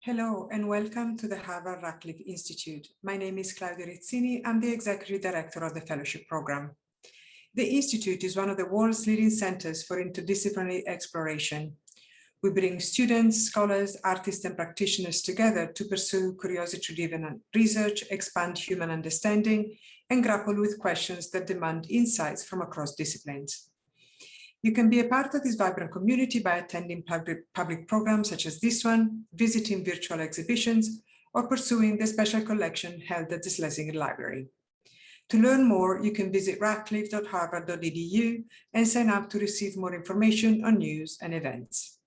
Hello and welcome to the Harvard Radcliffe Institute. My name is Claudia Rizzini. I'm the Executive Director of the Fellowship Program. The Institute is one of the world's leading centers for interdisciplinary exploration. We bring students, scholars, artists, and practitioners together to pursue curiosity-driven research, expand human understanding, and grapple with questions that demand insights from across disciplines. You can be a part of this vibrant community by attending public programs such as this one, visiting virtual exhibitions, or pursuing the special collection held at the Schlesinger Library. To learn more, you can visit radcliffe.harvard.edu and sign up to receive more information on news and events.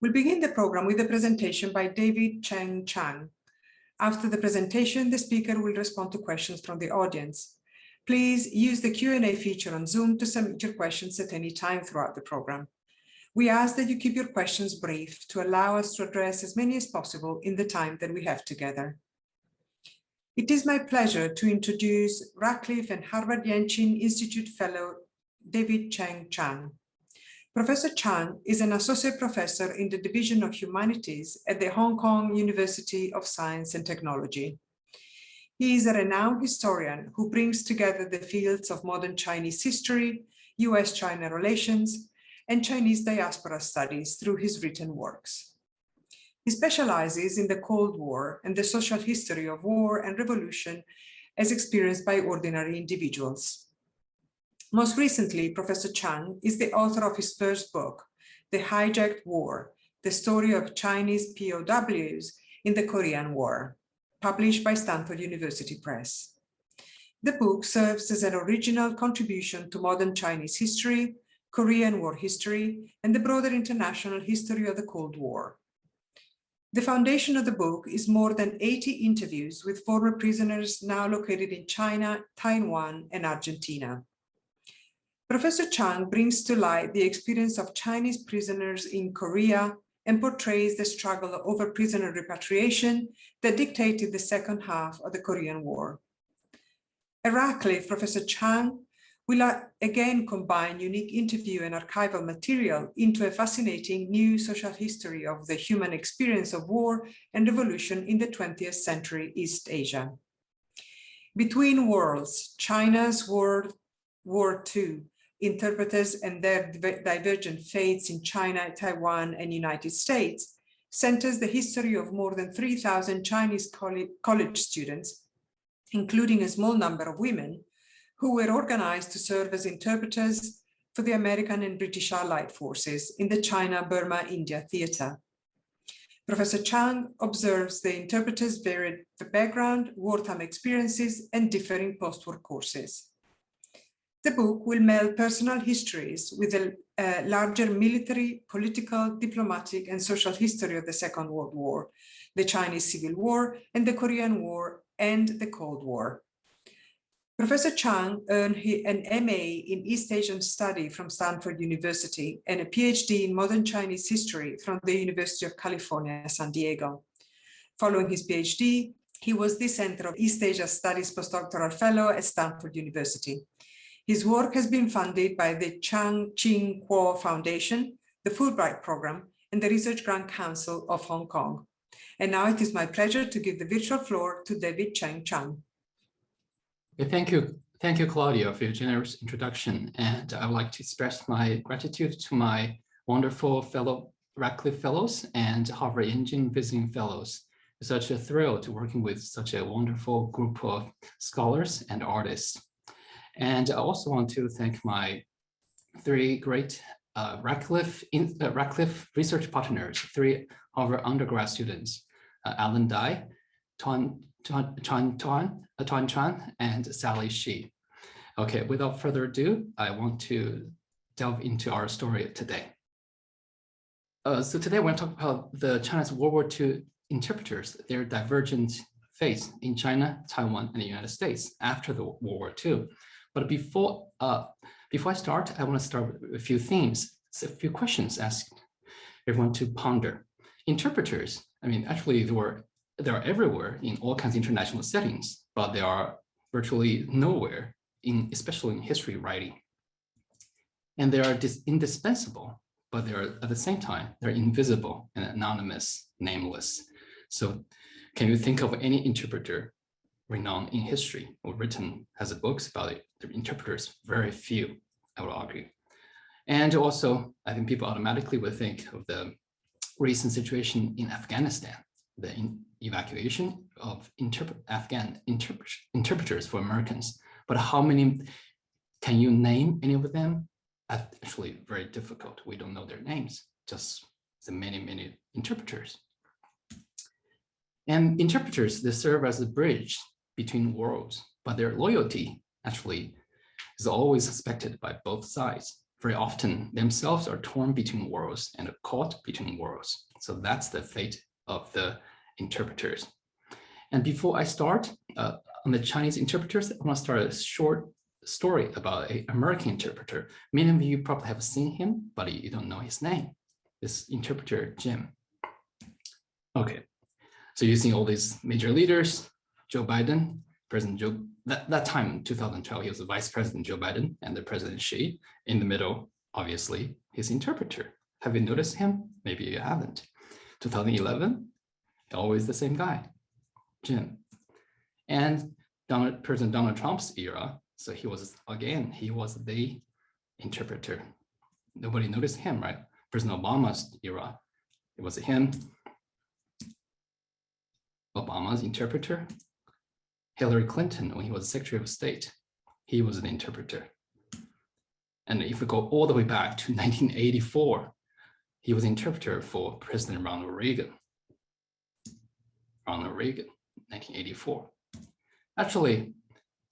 We'll begin the program with a presentation by Cheng Chang. After the presentation, the speaker will respond to questions from the audience. Please use the Q&A feature on Zoom to submit your questions at any time throughout the program. We ask that you keep your questions brief to allow us to address as many as possible in the time that we have together. It is my pleasure to introduce Radcliffe and Harvard Yenching Institute Fellow Cheng Chang. Professor Chang is an associate professor in the Division of Humanities at the Hong Kong University of Science and Technology. He is a renowned historian who brings together the fields of modern Chinese history, US-China relations, and Chinese diaspora studies through his written works. He specializes in the Cold War and the social history of war and revolution as experienced by ordinary individuals. Most recently, Professor Chang is the author of his first book, The Hijacked War, the story of Chinese POWs in the Korean War, published by Stanford University Press. The book serves as an original contribution to modern Chinese history, Korean War history, and the broader international history of the Cold War. The foundation of the book is more than 80 interviews with former prisoners now located in China, Taiwan, and Argentina. Professor Chang brings to light the experience of Chinese prisoners in Korea and portrays the struggle over prisoner repatriation that dictated the second half of the Korean War. At Radcliffe, Professor Chang will again combine unique interview and archival material into a fascinating new social history of the human experience of war and revolution in the 20th century East Asia. Between Worlds, China's World War II, Interpreters and their divergent fates in China, Taiwan, and United States, centers the history of more than 3,000 Chinese college students, including a small number of women, who were organized to serve as interpreters for the American and British Allied forces in the China-Burma-India theater. Professor Chang observes the interpreters' varied background, wartime experiences, and differing post-war courses. The book will meld personal histories with a larger military, political, diplomatic, and social history of the Second World War, the Chinese Civil War, and the Korean War, and the Cold War. Professor Chang earned an MA in East Asian Study from Stanford University and a PhD in Modern Chinese History from the University of California, San Diego. Following his PhD, he was the Center of East Asia Studies postdoctoral fellow at Stanford University. His work has been funded by the Chang Ching Kuo Foundation, the Fulbright Program, and the Research Grant Council of Hong Kong. And now it is my pleasure to give the virtual floor to Cheng Chang. Thank you, Claudia, for your generous introduction. And I would like to express my gratitude to my wonderful fellow Radcliffe Fellows and Harvard Yenching Visiting Fellows. It's such a thrill to working with such a wonderful group of scholars and artists. And I also want to thank my three great Radcliffe research partners, three Harvard undergrad students, Alan Dai, Tuan Chuan, and Sally Shi. Okay, without further ado, I want to delve into our story today. So today we're going to talk about the China's World War II interpreters, their divergent fates in China, Taiwan, and the United States after the World War II. But before I start, I want to start with a few themes, a few questions asked everyone to ponder. Interpreters, I mean, actually they are everywhere in all kinds of international settings, but they are virtually nowhere, especially in history writing. And they are indispensable, but they're at the same time, they're invisible and anonymous, nameless. So can you think of any interpreter renowned in history or written as a books about it? The interpreters, very few, I would argue. And also, I think people automatically would think of the recent situation in Afghanistan, the evacuation of Afghan interpreters for Americans. But how many, can you name any of them? Actually, very difficult. We don't know their names, just the many, many interpreters. And interpreters, they serve as a bridge between worlds, but their loyalty actually is always suspected by both sides. Very often themselves are torn between worlds and are caught between worlds. So that's the fate of the interpreters. And before I start on the Chinese interpreters, I want to start a short story about an American interpreter. Many of you probably have seen him, but you don't know his name. This interpreter, Jim. Okay, so using all these major leaders, Joe Biden, President Joe, that time in 2012, he was the Vice President Joe Biden and the President Xi. In the middle, obviously, his interpreter. Have you noticed him? Maybe you haven't. 2011, always the same guy, Jim. And President Donald Trump's era, so he was the interpreter. Nobody noticed him, right? President Obama's era, it was him. Obama's interpreter. Hillary Clinton, when he was Secretary of State, he was an interpreter. And if we go all the way back to 1984, he was interpreter for President Ronald Reagan. Ronald Reagan, 1984. Actually,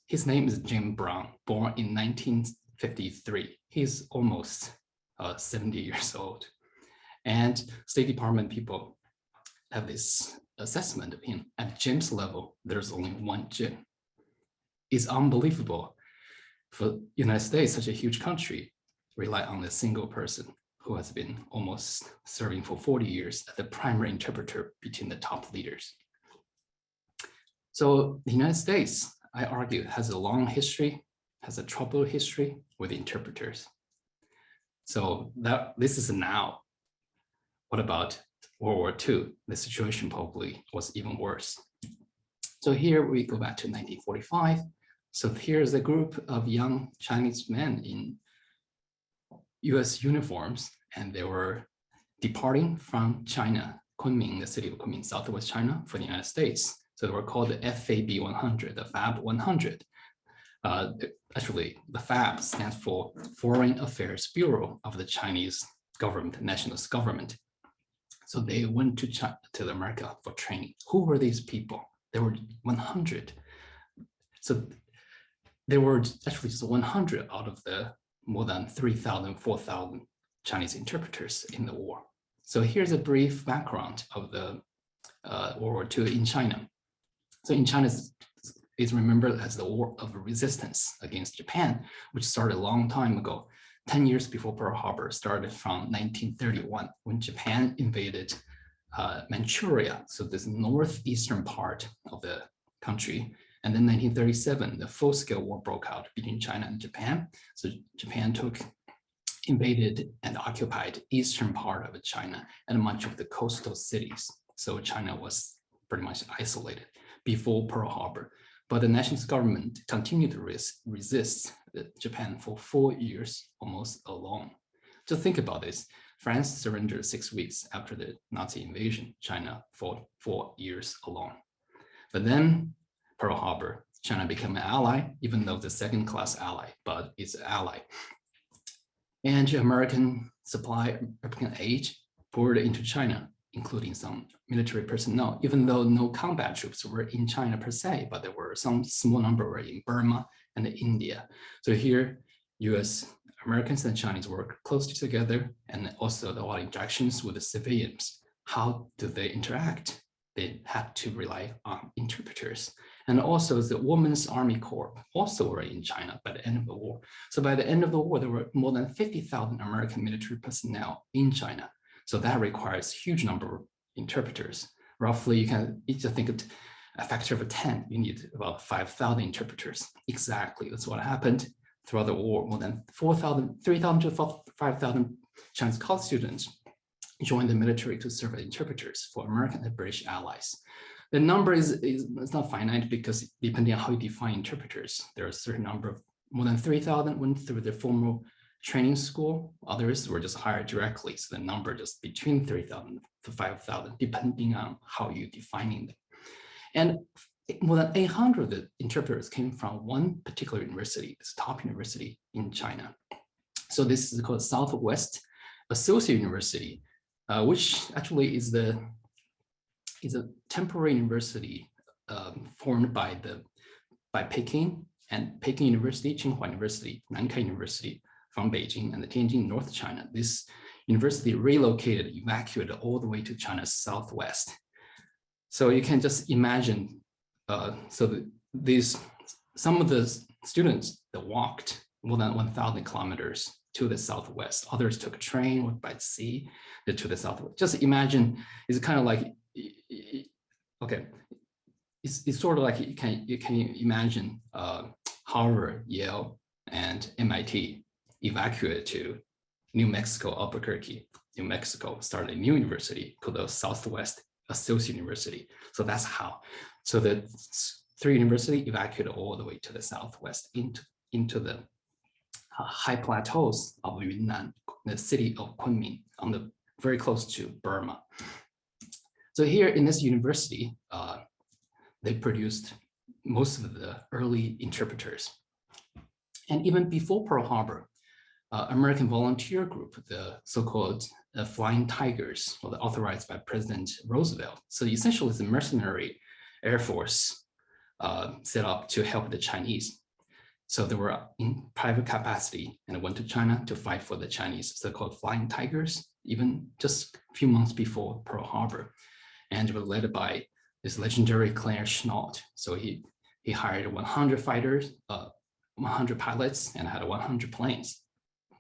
his name is Jim Brown, born in 1953. He's almost 70 years old. And State Department people have this assessment of him. At Jim's level, there's only one Jim. It's unbelievable for the United States, such a huge country, rely on a single person who has been almost serving for 40 years as the primary interpreter between the top leaders. So the United States, I argue, has a long history, has a troubled history with interpreters. So this is now. What about World War II? The situation probably was even worse. So here we go back to 1945. So here's a group of young Chinese men in US uniforms, and they were departing from China, Kunming, the city of Kunming, Southwest China, for the United States. So they were called the FAB 100, the FAB 100. Actually, the FAB stands for Foreign Affairs Bureau of the Chinese government, nationalist government. So they went to America for training. Who were these people? There were 100. So there were actually just 100 out of the more than 3,000, 4,000 Chinese interpreters in the war. So here's a brief background of the World War II in China. So in China, is remembered as the War of Resistance against Japan, which started a long time ago, 10 years before Pearl Harbor, started from 1931 when Japan invaded Manchuria, so this northeastern part of the country. And then 1937, the full-scale war broke out between China and Japan. So Japan invaded and occupied eastern part of China and much of the coastal cities. So China was pretty much isolated before Pearl Harbor. But the nationalist government continued to resist Japan for 4 years, almost alone. Just think about this. France surrendered 6 weeks after the Nazi invasion. China fought 4 years alone. But then Pearl Harbor, China became an ally, even though the second-class ally, but it's an ally. And American supply, American aid poured into China, including some military personnel, even though no combat troops were in China per se, but there were some small number were in Burma and India. So here, US, Americans and Chinese work closely together, and also a lot of interactions with the civilians. How do they interact? They had to rely on interpreters. And also the Women's Army Corps also were in China by the end of the war. So by the end of the war, there were more than 50,000 American military personnel in China. So that requires a huge number of interpreters. Roughly, you can just think of a factor of 10, you need about 5,000 interpreters. Exactly, that's what happened throughout the war. More than 3,000 to 5,000 Chinese college students joined the military to serve as interpreters for American and British allies. The number is not finite because depending on how you define interpreters, there are a certain number of more than 3,000 went through the formal training school. Others were just hired directly. So the number just between 3,000 to 5,000, depending on how you're defining them. And more than 800 of the interpreters came from one particular university, this top university in China. So this is called Southwest Associate University, which actually is a temporary university formed by Peking and Peking University, Tsinghua University, Nankai University from Beijing, and the Tianjin, North China. This university relocated, evacuated all the way to China's southwest. So you can just imagine, some of the students that walked more than 1,000 kilometers to the southwest. Others took a train or by sea to the southwest. Just imagine, it's kind of like, okay, it's sort of like you can imagine Harvard, Yale, and MIT evacuated to New Mexico, Albuquerque, New Mexico, started a new university called the Southwest Associate University. So that's how. So the three universities evacuated all the way to the southwest into the high plateaus of Yunnan, the city of Kunming, very close to Burma. So here in this university, they produced most of the early interpreters. And even before Pearl Harbor, American volunteer group, the so-called Flying Tigers, authorized by President Roosevelt. So essentially it's a mercenary air force set up to help the Chinese. So they were in private capacity and went to China to fight for the Chinese, so-called Flying Tigers, even just a few months before Pearl Harbor. And it was led by this legendary Claire Schnaut. So he hired 100 fighters, 100 pilots, and had 100 planes.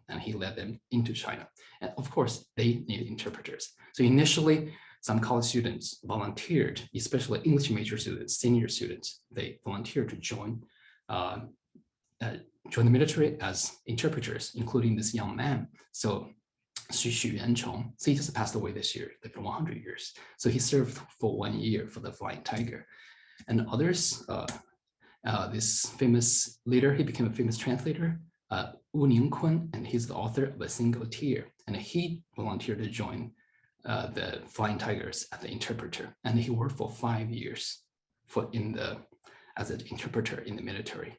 And he led them into China. And of course, they needed interpreters. So initially, some college students volunteered, especially English major students, senior students, they volunteered to join the military as interpreters, including this young man. So Yenching, so he just passed away this year, lived 100 years. So he served for 1 year for the Flying Tiger. And others, this famous leader, he became a famous translator, Wu Ningkun, and he's the author of A Single Tear. And he volunteered to join the Flying Tigers as the interpreter. And he worked for 5 years as an interpreter in the military.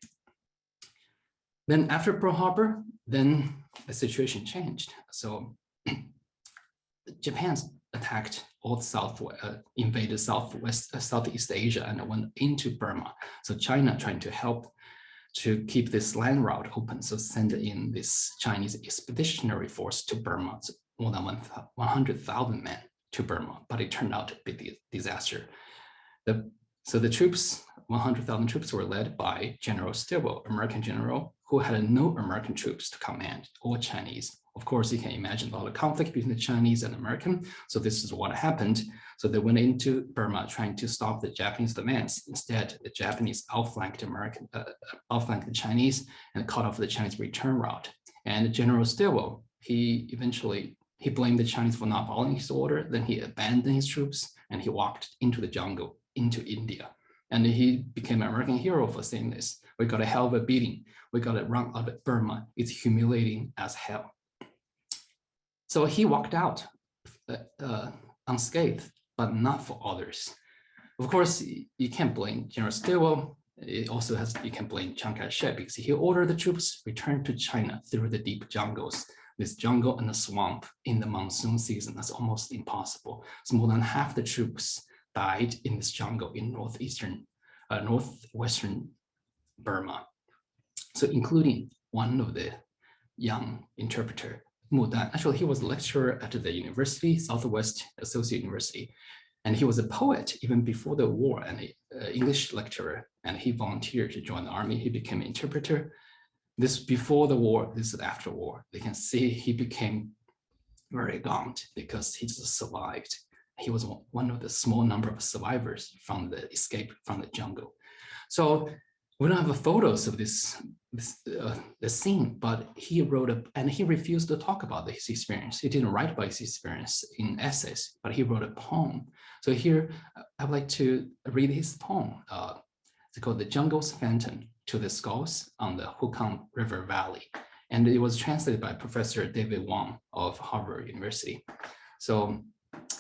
Then after Pearl Harbor, then the situation changed. So Japan attacked all the invaded Southeast Asia and went into Burma. So China trying to help to keep this land route open. So send in this Chinese expeditionary force to Burma, so more than 100,000 men to Burma, but it turned out to be a disaster. So the troops, 100,000 troops were led by General Stilwell, American general, who had no American troops to command, all Chinese. Of course, you can imagine a lot of conflict between the Chinese and American. So this is what happened. So they went into Burma trying to stop the Japanese demands. Instead, the Japanese outflanked the Chinese and cut off the Chinese return route. And General Stilwell, he blamed the Chinese for not following his order. Then he abandoned his troops and he walked into the jungle, into India. And he became an American hero for saying this. We got a hell of a beating. We got to run out of Burma. It's humiliating as hell. So he walked out unscathed, but not for others. Of course, you can't blame General Stilwell. You can blame Chiang Kai-shek because he ordered the troops return to China through the deep jungles. This jungle and the swamp in the monsoon season, that's almost impossible. So more than half the troops died in this jungle in northwestern Burma. So including one of the young interpreter, Mudan. Actually, he was a lecturer at the university, Southwest Associate University. And he was a poet even before the war and an English lecturer. And he volunteered to join the army. He became an interpreter. This before the war, this is after war. They can see he became very gaunt because he just survived. He was one of the small number of survivors from the escape from the jungle. So We don't have photos of this the scene, but he wrote and he refused to talk about his experience. He didn't write about his experience in essays, but he wrote a poem. So here I would like to read his poem. It's called "The Jungle's Phantom to the Skulls on the Hukang River Valley," and it was translated by Professor David Wang of Harvard University. So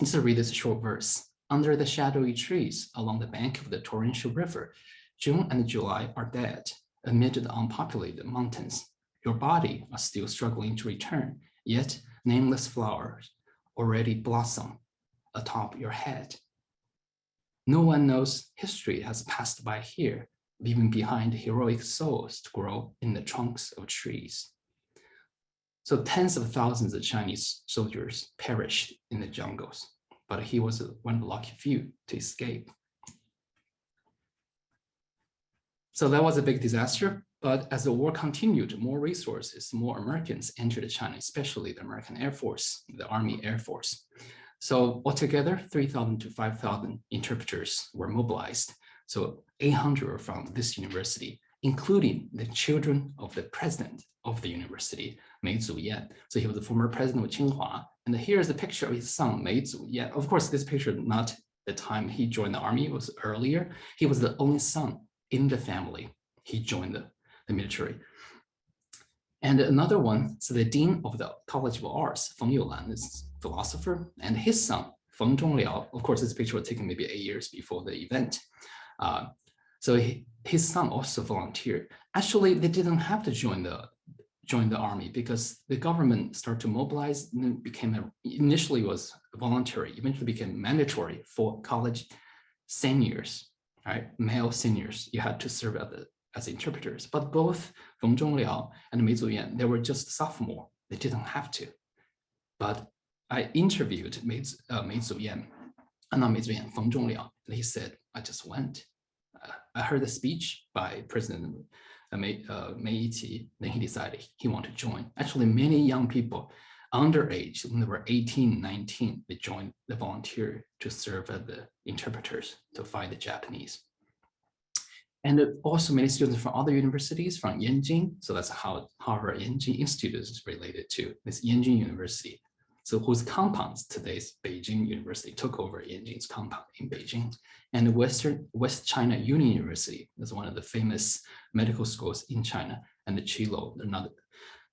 just to read this short verse. Under the shadowy trees along the bank of the torrential river, June and July are dead. Amid the unpopulated mountains, your body are still struggling to return, yet nameless flowers already blossom atop your head. No one knows history has passed by here, leaving behind heroic souls to grow in the trunks of trees. So tens of thousands of Chinese soldiers perished in the jungles, but he was one of the lucky few to escape. So that was a big disaster, but as the war continued, more resources, more Americans entered China, especially the American Air Force, the Army Air Force. So altogether, 3,000 to 5,000 interpreters were mobilized. So 800 were from this university, including the children of the president of the university, Mei Zuyan. So he was the former president of Tsinghua. And here's a picture of his son, Mei Zuyan. Of course, this picture, not the time he joined the army, it was earlier. He was the only son in the family. He joined the military. And another one, so the dean of the College of Arts, Feng Youlan, is a philosopher, and his son, Feng Zhongliao, of course, this picture was taken maybe 8 years before the event. So his son also volunteered. Actually, they didn't have to join the army because the government started to mobilize, and initially was voluntary, eventually became mandatory for college seniors, right? Male seniors, you had to serve as interpreters. But both Feng Zhongliao and Mei Zuyan, they were just sophomore. They didn't have to. But I interviewed Feng Zhongliao, and he said, I just went. I heard the speech by President Mei Yiqi, then he decided he wanted to join. Actually, many young people underage, when they were 18, 19, they joined the volunteer to serve as the interpreters to fight the Japanese. And also many students from other universities, from Yenching, so that's how Harvard Yenching Institute is related to this Yenching University. So whose compounds today's Beijing University took over Yenching's compound in Beijing. And West China Union University is one of the famous medical schools in China, and the Qilo, another.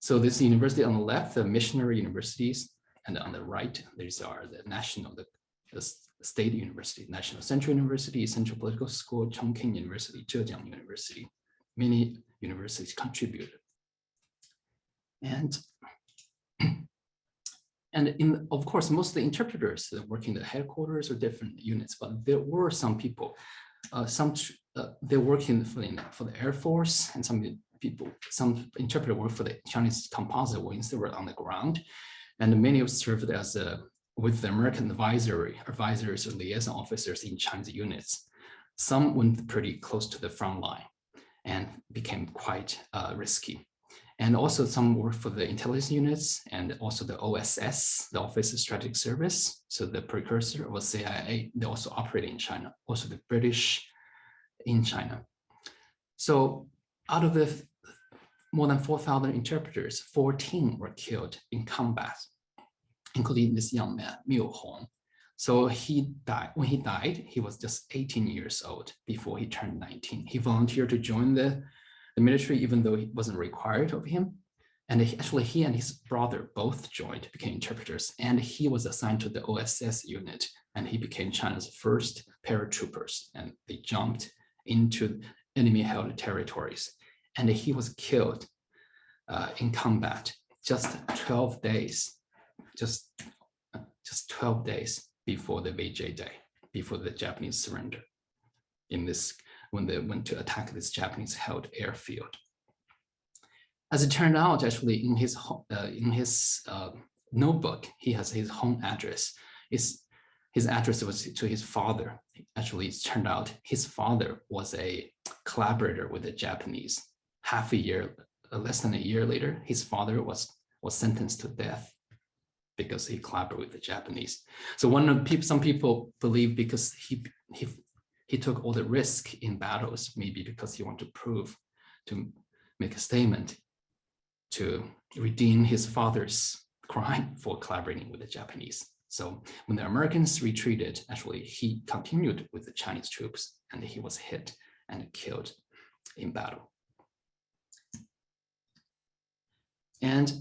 So this university on the left, the missionary universities, and on the right, these are the national, the state university, National Central University, Central Political School, Chongqing University, Zhejiang University. Many universities contributed. And of course, most of the interpreters that work in the headquarters or different units, but there were some people, they work for the Air Force, and some interpreters work for the Chinese composite wings that were on the ground, and many have served as with the American advisors or liaison officers in Chinese units. Some went pretty close to the front line and became quite risky. And also some work for the intelligence units and also the OSS, the Office of Strategic Service. So the precursor of CIA, they also operate in China, also the British in China. So out of the more than 4,000 interpreters, 14 were killed in combat, including this young man, Miu Hong. So he died. When he died, he was just 18 years old before he turned 19. He volunteered to join the military, even though it wasn't required of him. And he and his brother both joined, became interpreters, and he was assigned to the OSS unit, and he became China's first paratroopers, and they jumped into enemy-held territories. And he was killed in combat just 12 days, just 12 days before the VJ Day, before the Japanese surrender when they went to attack this Japanese held airfield. As it turned out, actually in his notebook, he has his home address. His address was to his father. Actually, it turned out his father was a collaborator with the Japanese. Half a year, less than a year later, his father was sentenced to death because he collaborated with the Japanese. So some people believe because he he took all the risk in battles, maybe because he wanted to prove, to make a statement, to redeem his father's crime for collaborating with the Japanese. So when the Americans retreated, actually, he continued with the Chinese troops, and he was hit and killed in battle. And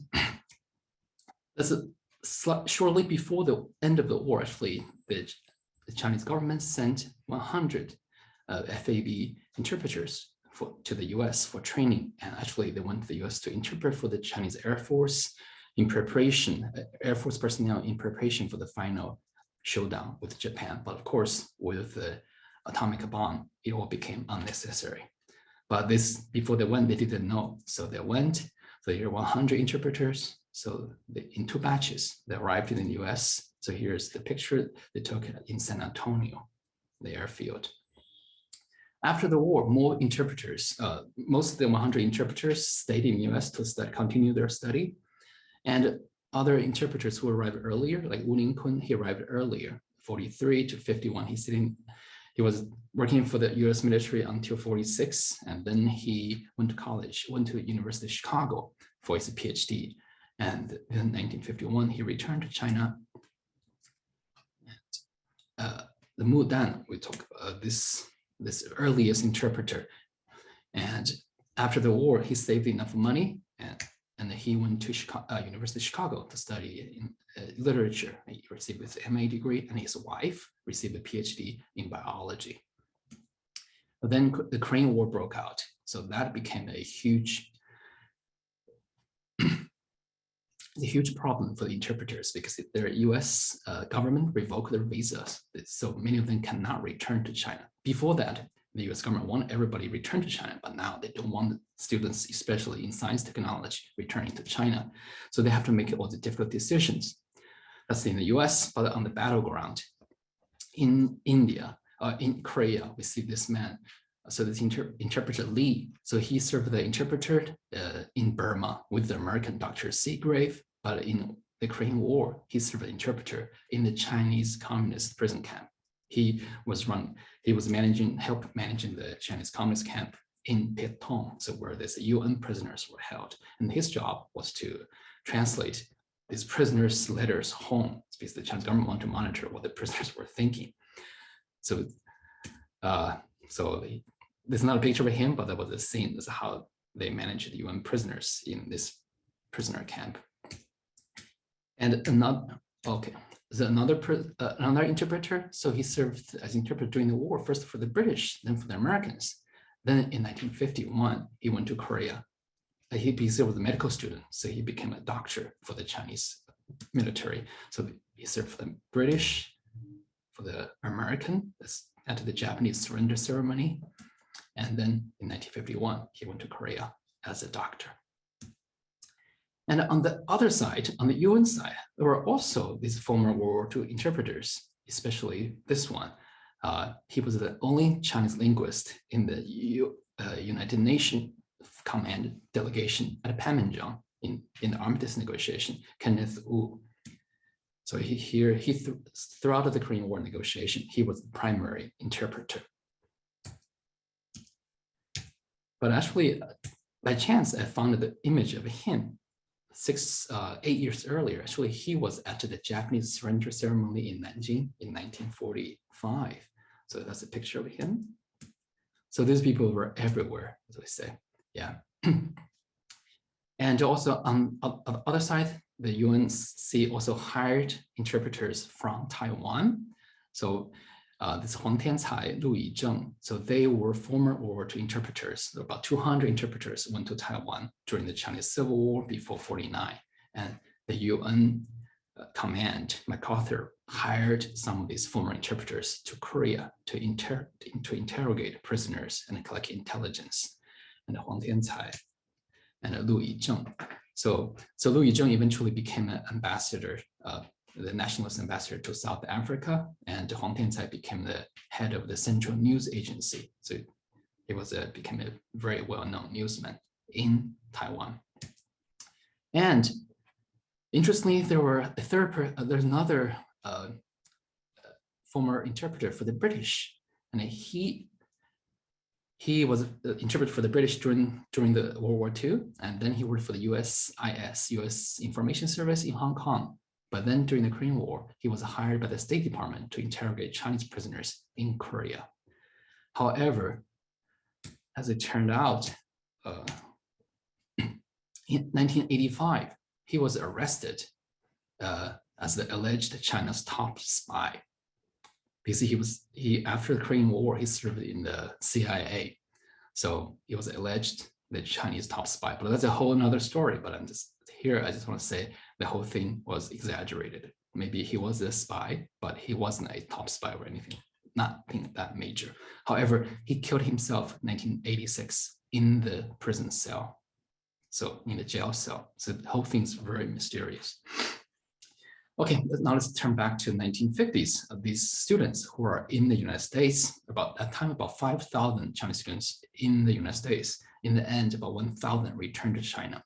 this is shortly before the end of the war, actually, the Chinese government sent 100 FAB interpreters to the US for training. And actually, they went to the US to interpret for the Chinese Air Force in preparation, Air Force personnel in preparation for the final showdown with Japan. But of course, with the atomic bomb, it all became unnecessary. But this, before they went, they didn't know. So they went, so here are 100 interpreters. So in 2 batches, they arrived in the US. So here's the picture they took in San Antonio, the airfield. After the war, more interpreters, most of the 100 interpreters stayed in the US to continue their study. And other interpreters who arrived earlier, like Wu Lingkun, he arrived earlier, 43 to 51. He was working for the US military until 46, and then he went to college, went to the University of Chicago for his PhD. And in 1951, he returned to China. And, the Mu Dan, we talk about this earliest interpreter. And after the war, he saved enough money, and he went to University of Chicago to study in literature. He received his MA degree, and his wife received a PhD in biology. But then the Korean War broke out. So that became a huge problem for the interpreters, because their US government revoked their visas. So many of them cannot return to China. Before that, the US government wanted everybody to return to China, but now they don't want students, especially in science technology, returning to China. So they have to make all the difficult decisions. That's in the US, but on the battleground. In India, in Korea, we see this man. So this interpreter Lee, so he served the interpreter in Burma with the American Dr. Seagrave, but in the Korean War, he served the interpreter in the Chinese communist prison camp. He was managing the Chinese communist camp in Petong, so where these UN prisoners were held. And his job was to translate these prisoners' letters home, because the Chinese government wanted to monitor what the prisoners were thinking. So, this is not a picture of him, but that was a scene. This is how they managed the UN prisoners in this prisoner camp. And another interpreter. So he served as interpreter during the war, first for the British, then for the Americans. Then in 1951, he went to Korea. He was a medical student, so he became a doctor for the Chinese military. So he served for the British, for the American, at the Japanese surrender ceremony. And then in 1951, he went to Korea as a doctor. And on the other side, on the UN side, there were also these former World War II interpreters, especially this one. He was the only Chinese linguist in the United Nations Command delegation at Panmunjom in the armistice negotiation, Kenneth Wu. So throughout the Korean War negotiation, he was the primary interpreter. But actually, by chance, I found the image of him 8 years earlier. Actually, he was at the Japanese surrender ceremony in Nanjing in 1945. So that's a picture of him. So these people were everywhere, as we say. Yeah. And also on the other side, the UNC also hired interpreters from Taiwan. So this Huang Tiancai, Lu Yizheng, so they were former World War II interpreters. About 200 interpreters went to Taiwan during the Chinese Civil War before 49. And the UN command, MacArthur, hired some of these former interpreters to Korea to interrogate prisoners and collect intelligence. And Huang Tiancai and Lu Yizheng. So Lu Yizheng eventually became an ambassador, the nationalist ambassador to South Africa, and Huang Tiancai became the head of the Central News Agency. So he became a very well-known newsman in Taiwan. And interestingly, there's another former interpreter for the British. and he was interpreted for the British during the World War II, and then he worked for the USIS, U.S. Information Service in Hong Kong. But then during the Korean War, he was hired by the State Department to interrogate Chinese prisoners in Korea. However, as it turned out, in 1985, he was arrested as the alleged China's top spy. Because he after the Korean War, he served in the CIA. So he was alleged the Chinese top spy, but that's a whole another story. But I just want to say the whole thing was exaggerated. Maybe he was a spy, but he wasn't a top spy or anything, nothing that major. However, he killed himself in 1986 in the prison cell. So in the jail cell. So the whole thing's very mysterious. Okay, now let's turn back to the 1950s. These students who are in the United States, about that time, about 5,000 Chinese students in the United States. In the end, about 1,000 returned to China.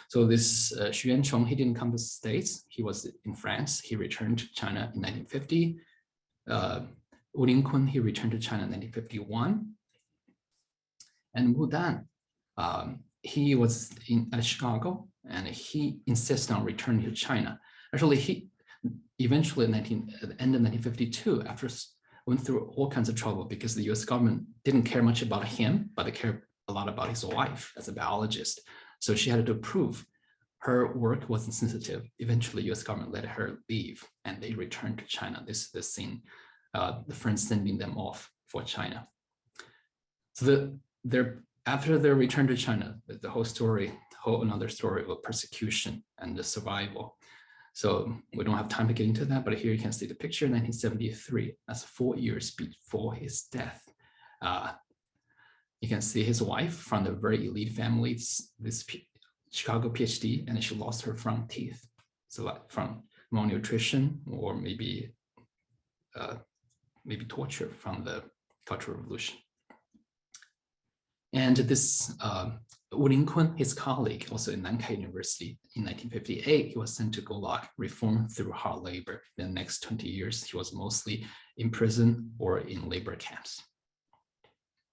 So this Yenching, he didn't come to the States. He was in France. He returned to China in 1950. Wu Lingkun, he returned to China in 1951. And Wu Dan, he was at Chicago, and he insisted on returning to China. Actually, he eventually at the end of 1952, after went through all kinds of trouble because the US government didn't care much about him, but they cared a lot about his wife as a biologist. So she had to prove her work wasn't sensitive. Eventually, US government let her leave, and they returned to China. This scene, the friends sending them off for China. So after their return to China, the whole story, another story of persecution and the survival. So we don't have time to get into that, but here you can see the picture, 1973. That's 4 years before his death. You can see his wife from the very elite family, this Chicago PhD, and she lost her front teeth. So like from malnutrition or maybe torture from the Cultural Revolution. And this Wu Lingkun, his colleague, also in Nankai University in 1958, he was sent to Gulag, reformed through hard labor. In the next 20 years, he was mostly in prison or in labor camps.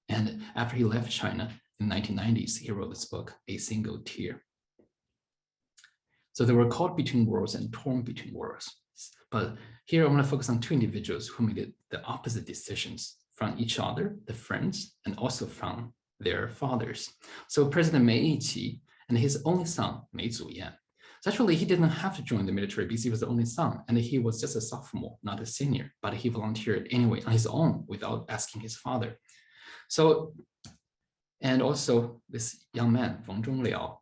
And after he left China in the 1990s, he wrote this book, A Single Tear. So they were caught between worlds and torn between worlds. But here I want to focus on two individuals who made the opposite decisions from each other, the friends, and also from their fathers. So President Mei Yiqi and his only son, Mei Zuyan. So actually, he didn't have to join the military because he was the only son, and he was just a sophomore, not a senior, but he volunteered anyway on his own without asking his father. So, and also this young man, Feng Zhongliao.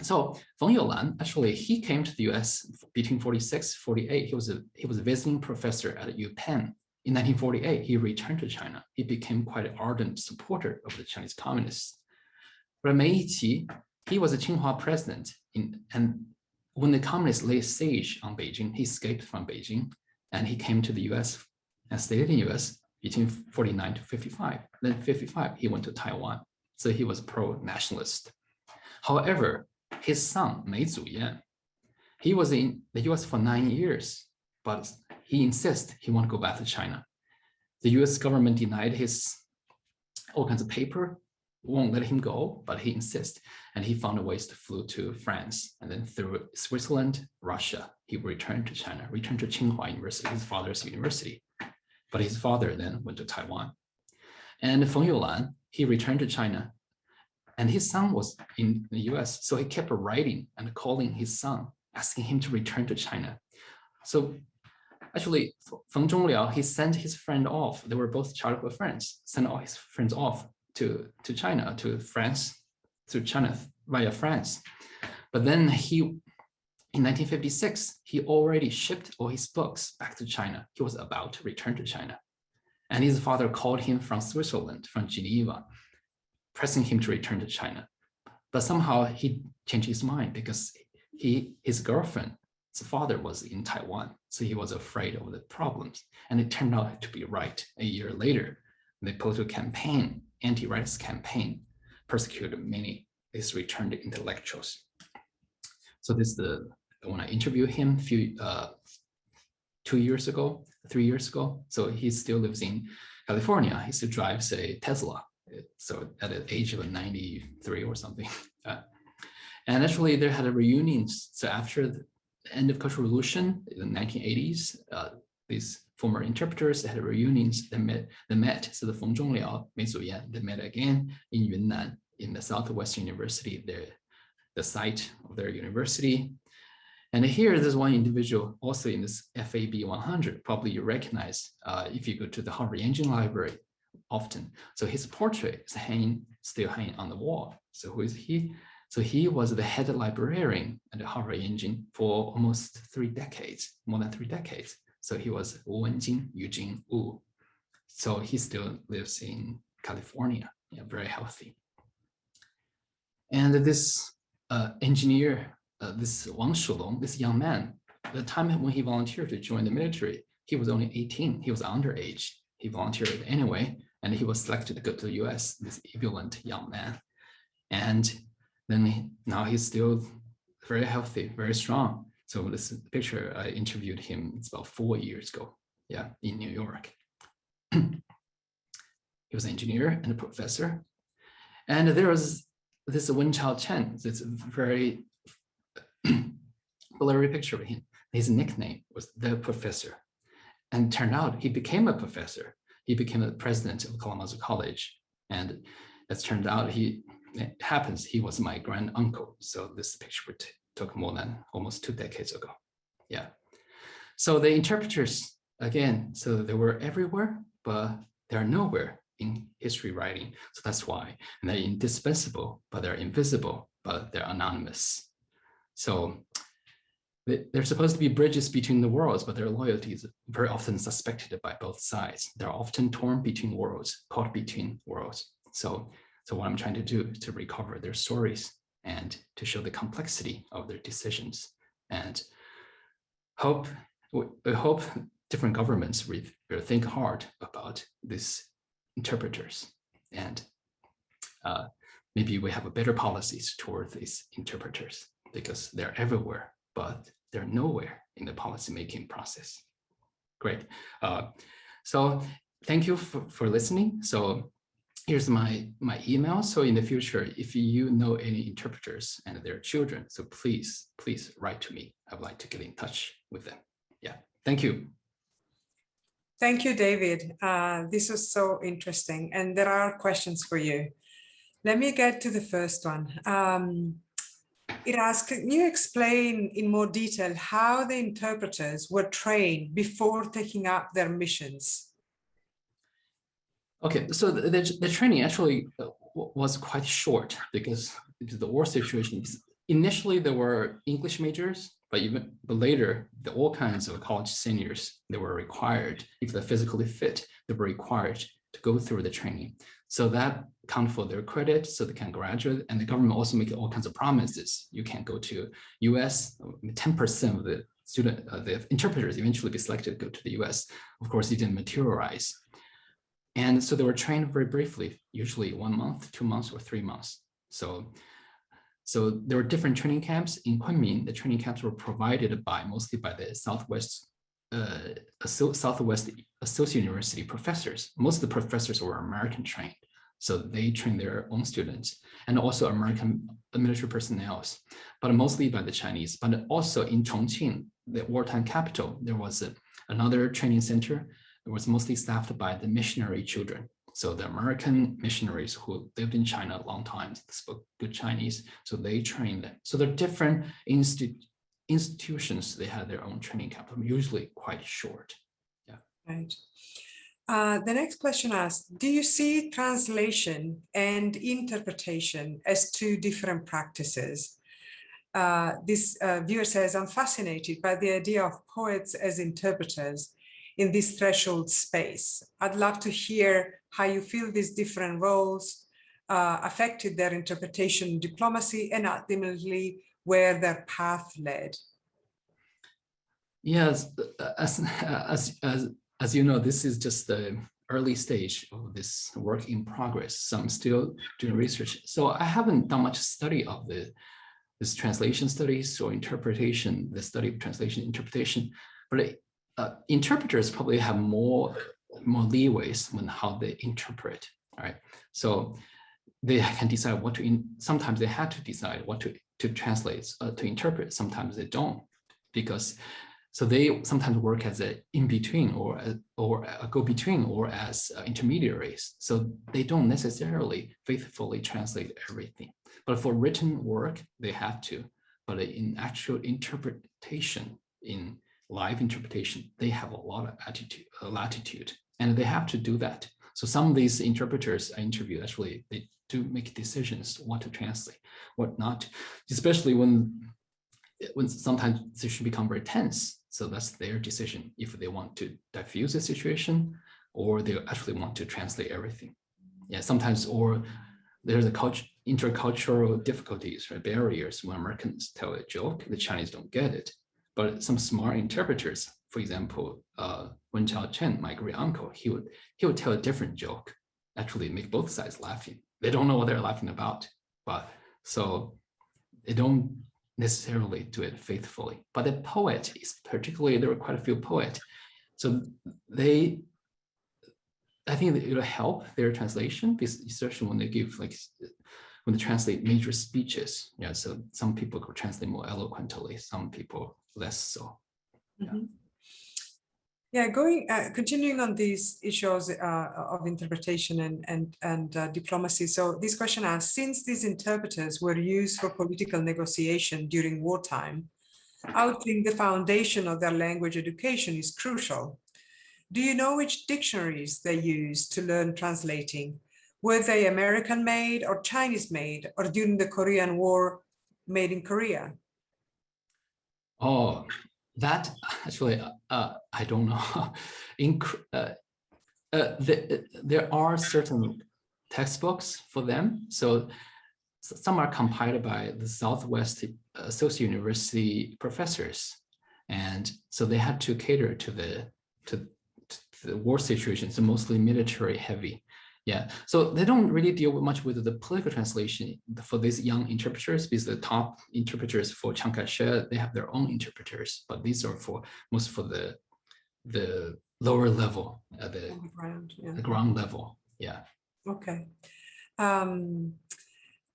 So Feng Youlan, actually, he came to the US between 46, 48. He was a visiting professor at UPenn. In 1948, he returned to China. He became quite an ardent supporter of the Chinese communists. But Mei Yiqi, he was a Tsinghua president, and when the communists laid siege on Beijing, he escaped from Beijing, and he came to the US and stayed in the US between 49 to 55. Then 55, he went to Taiwan. So he was pro-nationalist. However, his son, Mei Zuyan, he was in the US for 9 years, but he insists he wants to go back to China. The US government denied his all kinds of paper, won't let him go, but he insists. And he found ways to fly to France, and then through Switzerland, Russia, he returned to China, returned to Tsinghua University, his father's university. But his father then went to Taiwan. And Feng Youlan, he returned to China, and his son was in the US. So he kept writing and calling his son, asking him to return to China. So actually, Feng Zhongliao, he sent his friend off. They were both childhood friends, sent all his friends off to China, to France, to China via France. But then in 1956, he already shipped all his books back to China. He was about to return to China. And his father called him from Switzerland, from Geneva, pressing him to return to China. But somehow he changed his mind because his girlfriend's father was in Taiwan. So he was afraid of the problems. And it turned out to be right. A year later, they put a campaign, anti-rights campaign, persecuted many these returned intellectuals. So this is when I interviewed him 3 years ago. So he still lives in California. He still drives a Tesla. So at the age of 93 or something. And actually they had a reunions. So after the end of Cultural Revolution in the 1980s, these former interpreters had reunions. They met. So the Feng Zhongliao, Mei Zuyan, they met again in Yunnan, in the Southwestern University, the site of their university. And here, there's one individual also in this FAB 100, probably you recognize if you go to the Harvard Yenching Library often. So his portrait is still hanging on the wall. So who is he? So he was the head librarian at the Harvard Yenching for almost 3 decades, more than 3 decades. So he was Wenjing Yujing Wu. So he still lives in California, very healthy. And this engineer, this Wang Shulong, this young man, the time when he volunteered to join the military, he was only 18. He was underage. He volunteered anyway, and he was selected to go to the US, this ebullient young man. And then now he's still very healthy, very strong. So this picture, I interviewed him, it's about 4 years ago, in New York. He was an engineer and a professor. And there was this Wenchao Chen, this very blurry picture of him. His nickname was the professor. And turned out he became a professor. He became the president of Kalamazoo College. And as turned out, it happens he was my grand uncle. So this picture took more than almost 2 decades ago. So the interpreters, again, so they were everywhere, but they're nowhere in history writing. So that's why. And they're indispensable, but they're invisible, but they're anonymous. So they're supposed to be bridges between the worlds, but their loyalty is very often suspected by both sides. They're often torn between worlds, caught between worlds. So what I'm trying to do is to recover their stories and to show the complexity of their decisions, and I hope different governments will think hard about these interpreters, and maybe we have a better policies toward these interpreters, because they're everywhere, but they're nowhere in the policymaking process. Great. So thank you for listening. So here's my email. So in the future, if you know any interpreters and their children, so please write to me. I'd like to get in touch with them. Thank you. Thank you, David. This was so interesting, and there are questions for you. Let me get to the first one. It asks, can you explain in more detail how the interpreters were trained before taking up their missions? Okay, so the training actually was quite short because the war situation. Initially, there were English majors, but later, all kinds of college seniors, they were required, if they're physically fit, they were required to go through the training. So that count for their credit, so they can graduate. And the government also make all kinds of promises. You can go to US, 10% of the interpreters eventually be selected to go to the US. Of course, it didn't materialize. And so they were trained very briefly, usually 1 month, 2 months, or 3 months. So there were different training camps in Kunming. The training camps were provided mostly by the Southwest Associate University professors. Most of the professors were American trained, so they trained their own students, and also American military personnel, but mostly by the Chinese. But also in Chongqing, the wartime capital, there was another training center. It was mostly staffed by the missionary children. So the American missionaries who lived in China a long time, spoke good Chinese, so they trained them. So there are different institutions, they had their own training camp, usually quite short. Right. The next question asks, do you see translation and interpretation as 2 different practices? This viewer says, I'm fascinated by the idea of poets as interpreters in this threshold space. I'd love to hear how you feel these different roles affected their interpretation, diplomacy, and ultimately where their path led. Yes, as you know, this is just the early stage of this work in progress. So I'm still doing research. So I haven't done much study of this translation studies or interpretation, the study of translation interpretation, but interpreters probably have more more leeways when how they interpret, right? So they can decide what to, sometimes they had to decide what to translate, to interpret, sometimes they don't, because, so they sometimes work as an in-between or a go-between or as intermediaries. So they don't necessarily faithfully translate everything. But for written work, they have to. But in actual interpretation, in live interpretation, they have a lot of latitude, and they have to do that. So some of these interpreters I interviewed, actually, they do make decisions what to translate, what not, especially when sometimes they should become very tense. So that's their decision if they want to diffuse the situation or they actually want to translate everything. Yeah, sometimes, or there's a intercultural difficulties, right? Barriers. When Americans tell a joke, the Chinese don't get it. But some smart interpreters, for example, Chen, my great uncle, he would tell a different joke, actually make both sides laughing. They don't know what they're laughing about, but so they don't necessarily do it faithfully. But the poet is particularly, there were quite a few poets. So I think that it'll help their translation, because especially when they give when they translate major speeches. Yeah, so some people could translate more eloquently, some people less so. Yeah. Mm-hmm. Yeah, continuing on these issues of interpretation and diplomacy. So this question asks, since these interpreters were used for political negotiation during wartime, I would think the foundation of their language education is crucial. Do you know which dictionaries they used to learn translating? Were they American made or Chinese made, or during the Korean War made in Korea? Oh, that actually, I don't know. There are certain textbooks for them. So some are compiled by the Southwest Associate University professors. And so they had to cater to the war situation, so mostly military heavy. Yeah, so they don't really deal much with the political translation for these young interpreters, because the top interpreters for Chiang Kai-shek, they have their own interpreters, but these are most for the lower level, the ground level. Yeah. Okay. The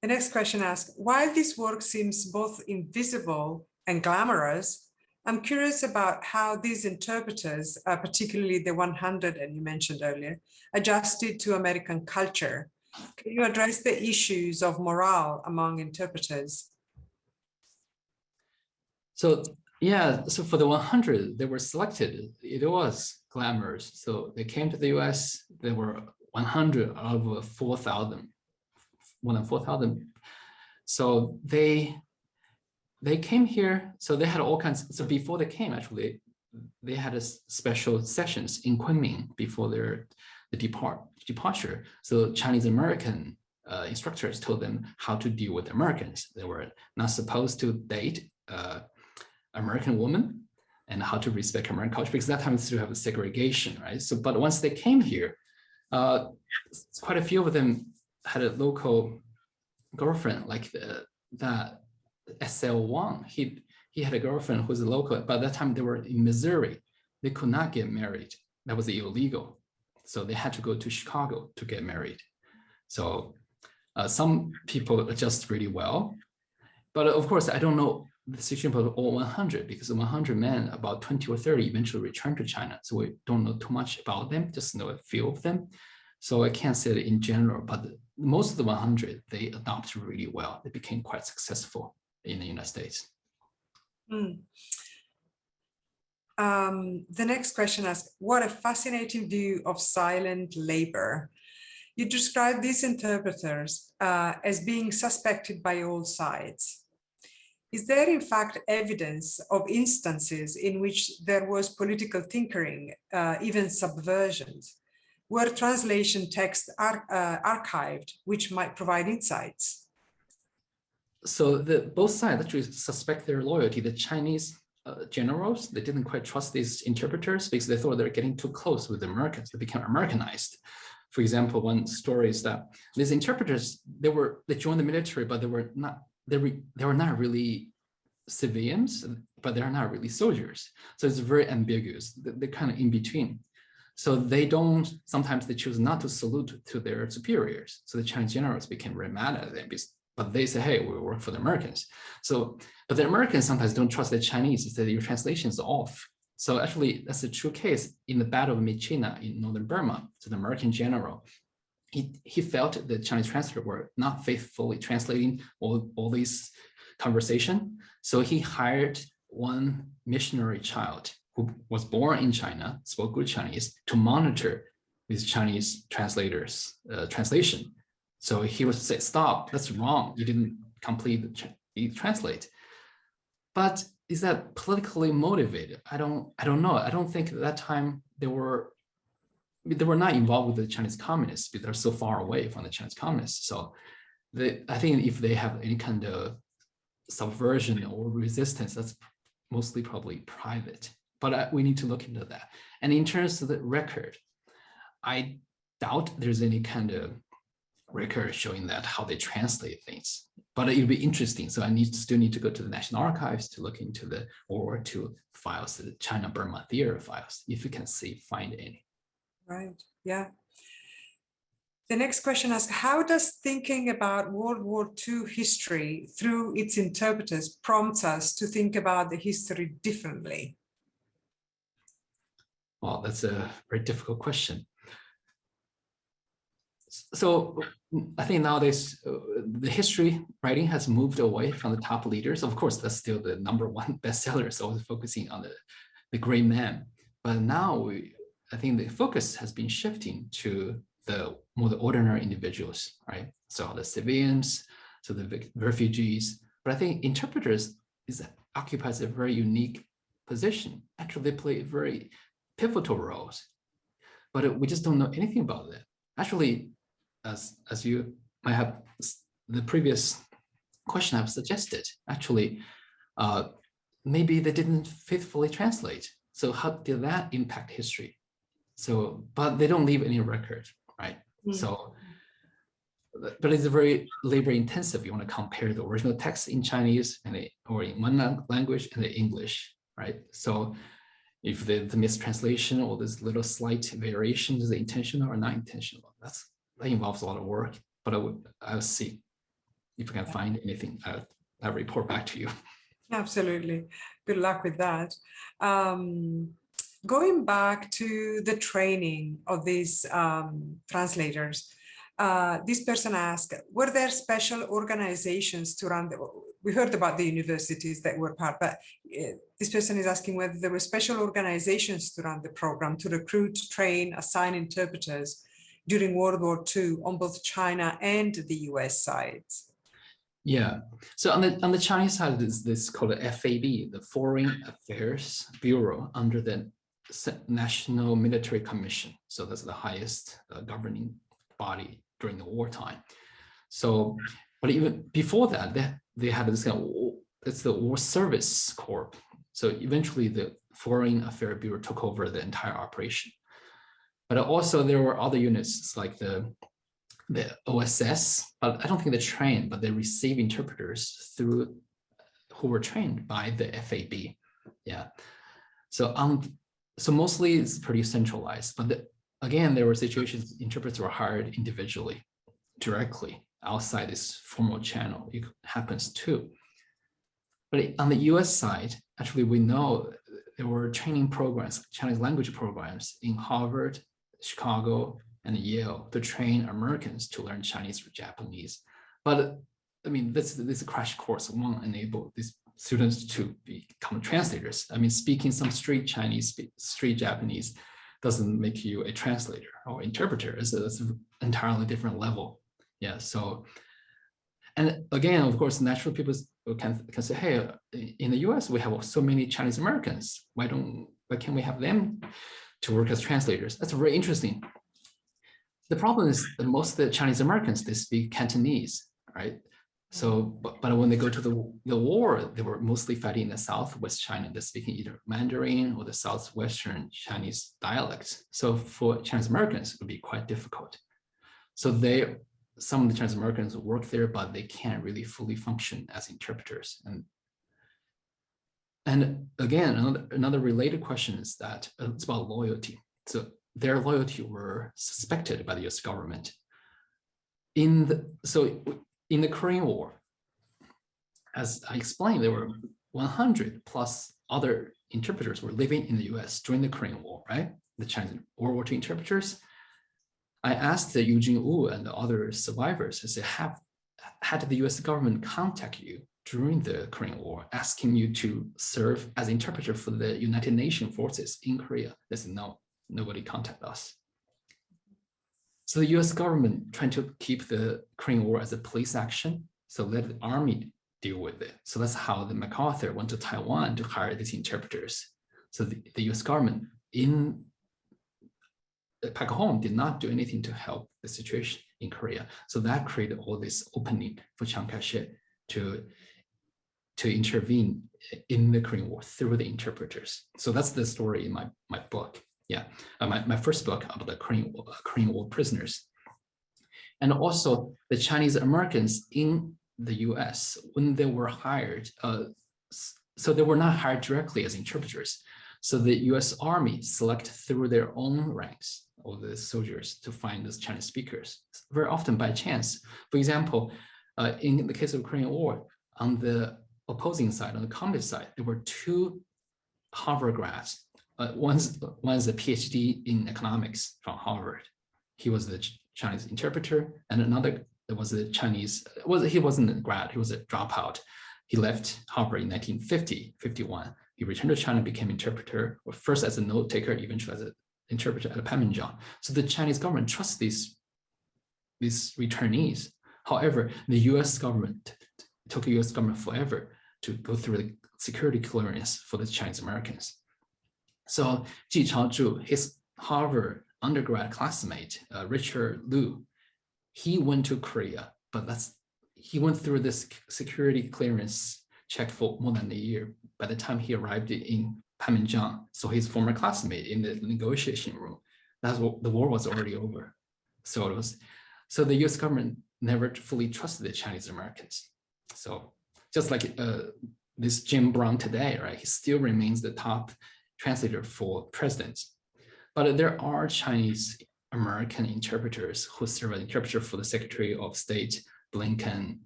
next question asks, while this work seems both invisible and glamorous, I'm curious about how these interpreters, particularly the 100 and you mentioned earlier, adjusted to American culture. Can you address the issues of morale among interpreters? So yeah, so for the 100, they were selected. It was glamorous. So they came to the US, there were 100 out of 4,000, more than 4,000. So they came here, so they had all kinds, so before they came, actually, they had a special sessions in Kunming before the departure. So Chinese American instructors told them how to deal with Americans. They were not supposed to date American women, and how to respect American culture, because that time we still have a segregation, right? So, but once they came here, quite a few of them had a local girlfriend, like that SL1. He had a girlfriend who was a local. By that time, they were in Missouri. They could not get married. That was illegal. So they had to go to Chicago to get married. So some people adjust really well. But of course, I don't know the situation for all 100, because the 100 men, about 20 or 30 eventually returned to China. So we don't know too much about them, just know a few of them. So I can't say that in general, but most of the 100, they adopted really well. They became quite successful in the United States. Mm. The next question asks, what a fascinating view of silent labor. You describe these interpreters as being suspected by all sides. Is there in fact evidence of instances in which there was political tinkering, even subversions? Were translation texts archived, which might provide insights? So both sides actually suspect their loyalty. The Chinese generals, they didn't quite trust these interpreters because they thought they're getting too close with the Americans. They became Americanized. For example, one story is that these interpreters, they joined the military, but they were not really civilians, but they're not really soldiers. So it's very ambiguous. They're kind of in between. So sometimes they choose not to salute to their superiors. So the Chinese generals became very mad at them, but they say, hey, we work for the Americans. So, but the Americans sometimes don't trust the Chinese, they say your translation is off. So actually that's a true case in the Battle of Myitkyina in northern Burma. So the American general, he felt the Chinese translators were not faithfully translating all these conversation. So he hired one missionary child who was born in China, spoke good Chinese, to monitor these Chinese translators' translation. So he would say, stop, that's wrong. You didn't completely translate. But is that politically motivated? I don't know. I don't think at that time they were not involved with the Chinese communists because they're so far away from the Chinese communists. So I think if they have any kind of subversion or resistance, that's mostly probably private. But we need to look into that. And in terms of the record, I doubt there's any kind of record showing that how they translate things. But it'll be interesting. So I still need to go to the National Archives to look into the World War II files, the China-Burma theater files, if you can find any. Right, yeah. The next question asks, how does thinking about World War II history through its interpreters prompts us to think about the history differently? Well, that's a very difficult question. So I think nowadays the history writing has moved away from the top leaders. Of course, that's still the #1 bestseller, so focusing on the great man. But now I think the focus has been shifting to the ordinary individuals, right? So the civilians, so the refugees. But I think interpreters occupies a very unique position. Actually, they play very pivotal roles, but we just don't know anything about that. Actually, as you might have the previous question I've suggested, actually, maybe they didn't faithfully translate. So how did that impact history? So, but they don't leave any record, right? So, but it's very labor intensive. You want to compare the original text in Chinese or in one language and the English, right? So if the mistranslation or this little slight variation is intentional or not intentional, that involves a lot of work. But I'll see if I can find anything. I'll report back to you. Absolutely. Good luck with that. Going back to the training of these translators, this person asked, were there special organizations to run we heard about the universities that were part, but this person is asking whether there were special organizations to run the program to recruit, train, assign interpreters during World War II on both China and the US sides. Yeah, so on the Chinese side, there's this called the FAB, the Foreign Affairs Bureau, under the National Military Commission. So that's the highest governing body during the wartime. So, but even before that, they had this kind of, it's the War Service Corps. So eventually the Foreign Affairs Bureau took over the entire operation. But also there were other units like the OSS, but I don't think they trained, but they receive interpreters who were trained by the FAB. Yeah. So mostly it's pretty centralized, but again, there were situations interpreters were hired individually, directly outside this formal channel. It happens too. But on the US side, actually, we know there were training programs, Chinese language programs in Harvard, Chicago, and Yale to train Americans to learn Chinese or Japanese. But I mean, this crash course won't enable these students to become translators. I mean, speaking some street Chinese, street Japanese doesn't make you a translator or interpreter. It's an entirely different level. Yeah, so, and again, of course, naturally people can say, hey, in the US, we have so many Chinese Americans. Why can't we have them to work as translators? That's very interesting. The problem is that most of the Chinese Americans, they speak Cantonese, right? So, but when they go to the war, they were mostly fighting in the Southwest China. They're speaking either Mandarin or the Southwestern Chinese dialects. So for Chinese Americans, it would be quite difficult. So some of the Chinese Americans work there, but they can't really fully function as interpreters. And again, another related question is that it's about loyalty. So their loyalty were suspected by the US government. In the Korean War, as I explained, there were 100 plus other interpreters were living in the US during the Korean War, right? The Chinese World War II interpreters. I asked the Yenching and the other survivors, I said, had the US government contact you during the Korean War, asking you to serve as interpreter for the United Nations forces in Korea? They said, no, nobody contacted us. So the US government trying to keep the Korean War as a police action, so let the army deal with it. So that's how the MacArthur went to Taiwan to hire these interpreters. So the US government back home did not do anything to help the situation in Korea. So that created all this opening for Chiang Kai-shek to intervene in the Korean War through the interpreters. So that's the story in my book. Yeah, my first book about the Korean War prisoners. And also the Chinese Americans in the US, when they were hired, so they were not hired directly as interpreters. So the US Army select through their own ranks all the soldiers to find those Chinese speakers, very often by chance. For example, in the case of the Korean War, on the opposing side, on the communist side, there were two Harvard grads. One's a PhD in economics from Harvard. He was the Chinese interpreter, and another was a Chinese, he wasn't a grad, he was a dropout. He left Harvard in 1950-51. He returned to China, became interpreter, or first as a note taker, eventually as an interpreter at Panmunjom. So the Chinese government trusts these returnees. However, the US government, it took the US government forever to go through the security clearance for the Chinese Americans. So Ji Chaozhu, his Harvard undergrad classmate, Richard Liu, he went to Korea, but he went through this security clearance check for more than a year. By the time he arrived in Panmunjom, so his former classmate in the negotiation room, the war was already over. So the US government never fully trusted the Chinese Americans. So just like this Jim Brown today, right? He still remains the top translator for presidents. But there are Chinese American interpreters who serve as interpreter for the Secretary of State, Blinken.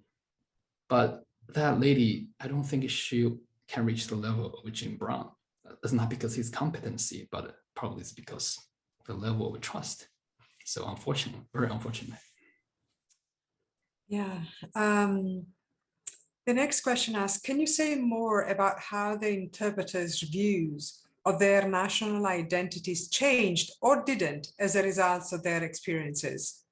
But that lady, I don't think she can reach the level of Jim Brown. That's not because his competency, but probably it's because the level of trust. So unfortunate, very unfortunate. Yeah. The next question asks, can you say more about how the interpreters' views of their national identities changed or didn't as a result of their experiences?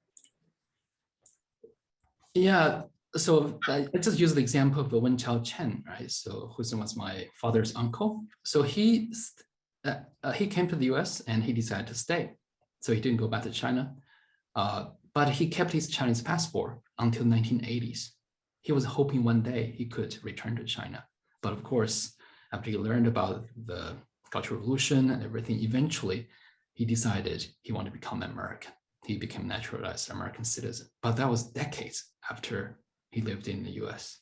Yeah, so I just use the example of Wen Chen, right? So who was my father's uncle. So he came to the US and he decided to stay. So he didn't go back to China, but he kept his Chinese passport until 1980s. He was hoping one day he could return to China. But of course, after he learned about the Cultural Revolution and everything, eventually he decided he wanted to become American. He became a naturalized American citizen. But that was decades after he lived in the US.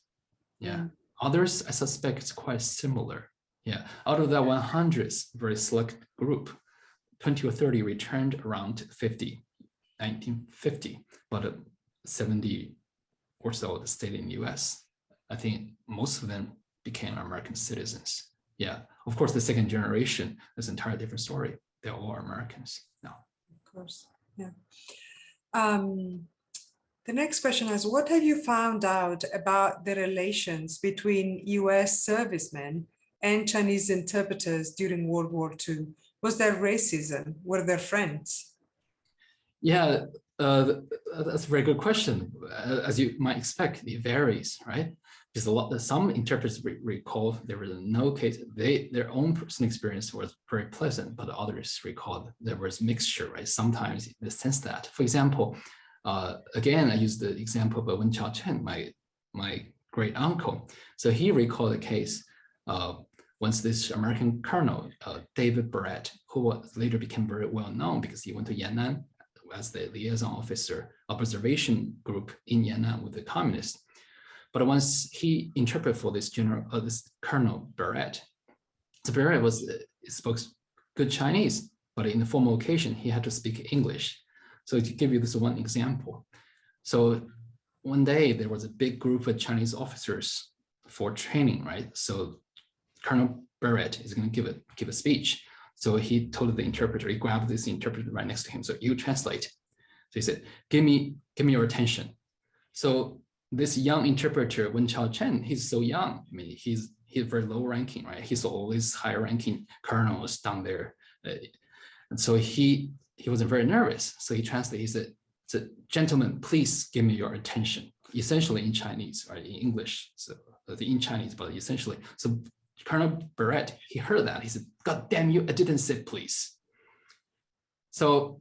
Yeah. Others, I suspect it's quite similar. Yeah. Out of that 100's very select group, 20 or 30 returned around 1950, but 70 or so stayed in the US. I think most of them became American citizens. Yeah, of course, the second generation is an entirely different story. They're all Americans now. Of course, yeah. The next question is, what have you found out about the relations between US servicemen and Chinese interpreters during World War II? Was there racism? Were there friends? Yeah, that's a very good question. As you might expect, it varies, right? Because some interpreters recall there was no case, their own personal experience was very pleasant, but others recalled there was mixture, right? Sometimes in the sense that, for example, again, I use the example of Wen Chen, my great uncle. So he recalled a case once this American colonel, David Barrett, who later became very well known because he went to Yan'an as the liaison officer, observation group in Yan'an with the communists. But once he interpreted for this Colonel Barrett, so Barrett spoke good Chinese, but in the formal occasion, he had to speak English. So to give you this one example, so one day there was a big group of Chinese officers for training, right? So Colonel Barrett is going to give a speech. So he told the interpreter, he grabbed this interpreter right next to him. So you translate. So he said, give me your attention. So this young interpreter, Wen Chen, he's so young. I mean, he's very low ranking, right? He saw all these higher ranking colonels down there. And so he wasn't very nervous. So he translated, he said, gentlemen, please give me your attention. Essentially in Chinese, right? In English, so in Chinese, but essentially. So Colonel Barrett, he heard that. He said, God damn you, I didn't say please. So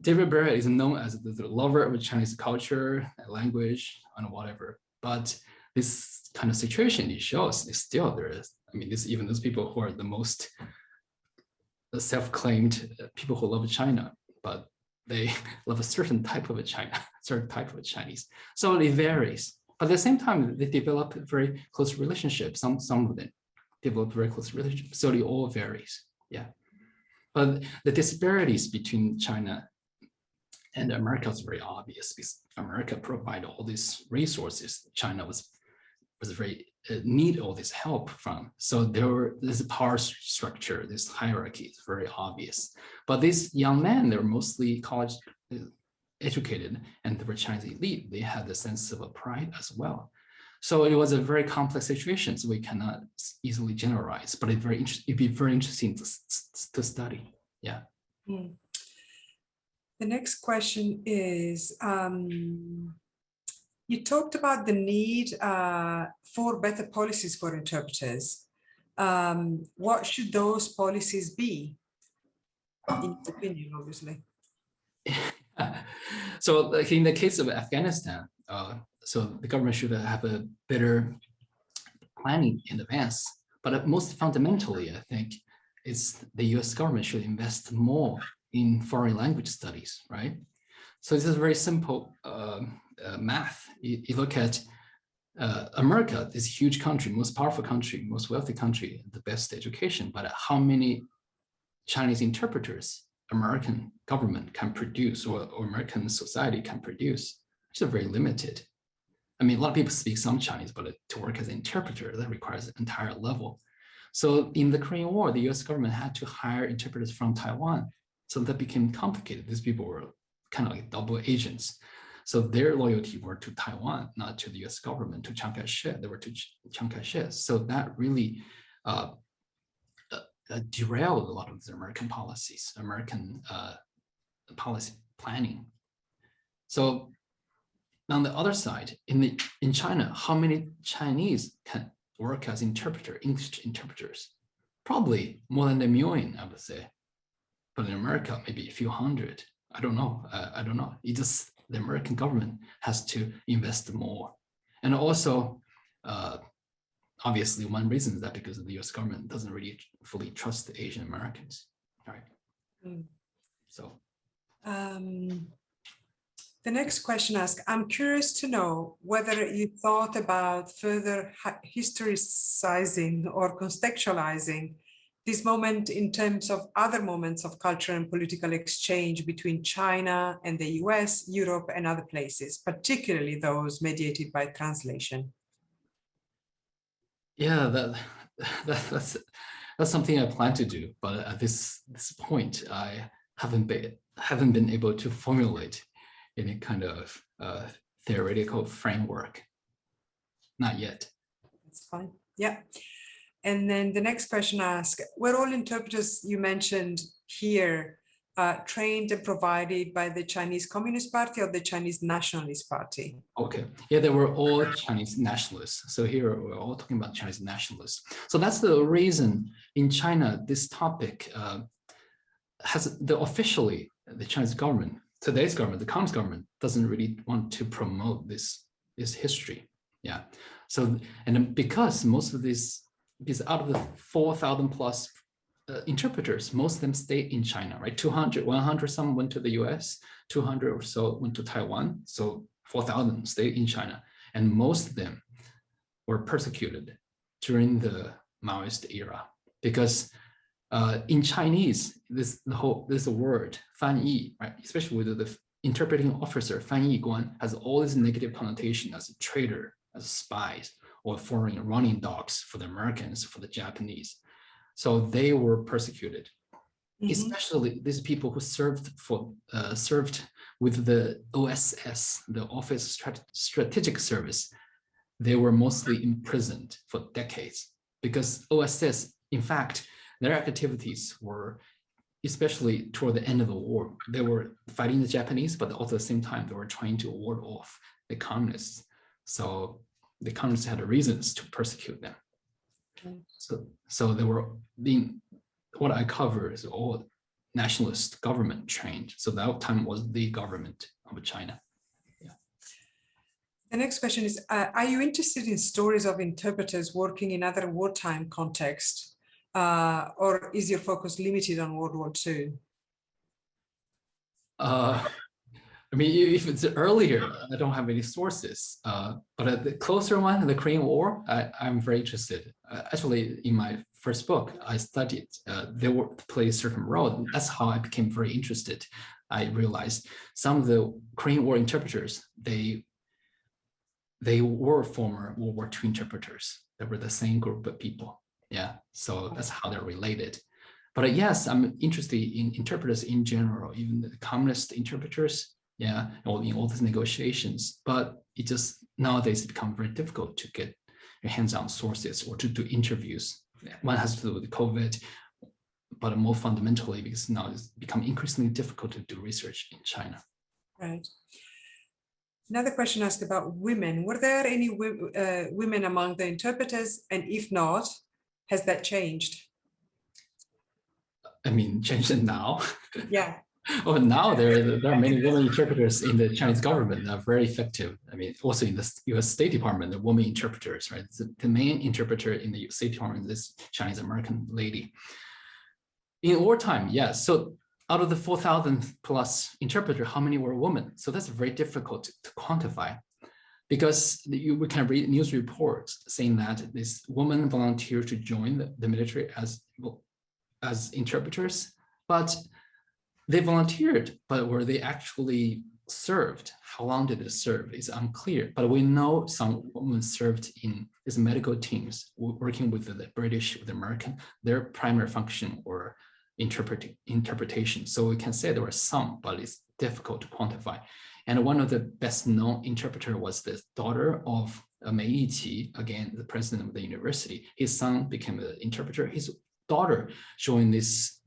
David Barrett is known as the lover of Chinese culture, language, and whatever. But this kind of situation, it shows is still there is. I mean, even those people who are the most self-claimed people who love China, but they love a certain type of China, certain type of Chinese. So it varies. But at the same time, they develop very close relationships. Some of them develop very close relationships. So it all varies. Yeah. But the disparities between China and America is very obvious because America provided all these resources. China was very need all this help from. So this power structure, this hierarchy is very obvious. But these young men, they're mostly college educated and they were Chinese elite. They had a sense of a pride as well. So it was a very complex situation. So we cannot easily generalize, but it'd be very interesting to study. Yeah. Mm. The next question is, you talked about the need for better policies for interpreters. What should those policies be, in your opinion, obviously? So like in the case of Afghanistan, so the government should have a better planning in advance. But most fundamentally, I think, is the US government should invest more in foreign language studies, right? So this is very simple math. You look at America, this huge country, most powerful country, most wealthy country, the best education, but how many Chinese interpreters American government can produce or American society can produce? It's very limited. I mean, a lot of people speak some Chinese, but to work as an interpreter, that requires an entire level. So in the Korean War, the US government had to hire interpreters from Taiwan. So that became complicated. These people were kind of like double agents. So their loyalty were to Taiwan, not to the US government, to Chiang Kai-shek. They were to Chiang Kai-shek. So that really derailed a lot of the American policies, American policy planning. So on the other side, in China, how many Chinese can work as English interpreters? Probably more than 1 million, I would say. But in America, maybe a few hundred. I don't know. It just, the American government has to invest more. And also, obviously, one reason is that because the US government doesn't really fully trust the Asian Americans, right? Mm. So. The next question asks, I'm curious to know whether you thought about further historicizing or contextualizing this moment in terms of other moments of cultural and political exchange between China and the US, Europe, and other places, particularly those mediated by translation. Yeah, that's something I plan to do, but at this point, I haven't been able to formulate any kind of theoretical framework. Not yet. That's fine. Yeah. And then the next question asks, were all interpreters you mentioned here trained and provided by the Chinese Communist Party or the Chinese Nationalist Party? Okay. Yeah, they were all Chinese nationalists. So here we're all talking about Chinese nationalists. So that's the reason in China, this topic has officially the Chinese government, today's government, the Communist government, doesn't really want to promote this history. Yeah. So, and then because most of these out of the 4,000 plus interpreters, most of them stay in China, right? 200, 100 some went to the US, 200 or so went to Taiwan. So 4,000 stay in China. And most of them were persecuted during the Maoist era because In Chinese, this word 翻译, right? Especially with the interpreting officer 翻译官 has all this negative connotation as a traitor, as spies, or foreign running dogs for the Americans, for the Japanese. So they were persecuted. Especially these people who served with the OSS, the Office Strategic Service. They were mostly imprisoned for decades because OSS, in fact, their activities were, especially toward the end of the war, they were fighting the Japanese, but also at the same time, they were trying to ward off the communists. So the communists had reasons to persecute them. So they were being, what I cover is all nationalist government trained. So that time was the government of China. The next question is, are you interested in stories of interpreters working in other wartime contexts, or is your focus limited on World War II? I mean, if it's earlier, I don't have any sources, but the closer one, the Korean War, I'm very interested. Actually, in my first book, I studied, they were play a certain role. That's how I became very interested. I realized some of the Korean War interpreters, they were former World War II interpreters. They were the same group of people. Yeah, so that's how they're related. But yes, I'm interested in interpreters in general, even the communist interpreters. Yeah, in all these negotiations, but it just nowadays become very difficult to get your hands on sources or to do interviews. One has to do with COVID, but more fundamentally because now it's become increasingly difficult to do research in China. Right. Another question asked about women. Were there any women among the interpreters? And if not, has that changed? I mean, changed now? Yeah. Well, now there are many women interpreters in the Chinese government that are very effective. I mean, also in the U.S. State Department, the women interpreters, right? The main interpreter in the State Department is this Chinese American lady. In wartime, yes. So out of the 4,000 plus interpreter, how many were women? So that's very difficult to quantify because we can read news reports saying that this woman volunteered to join the military as interpreters, but they volunteered, but were they actually served? How long did they serve is unclear. But we know some women served in these medical teams working with the British, with the American. Their primary function were interpretation. So we can say there were some, but it's difficult to quantify. And one of the best known interpreter was the daughter of Mei Yiqi, again, the president of the university. His son became an interpreter. His daughter joined this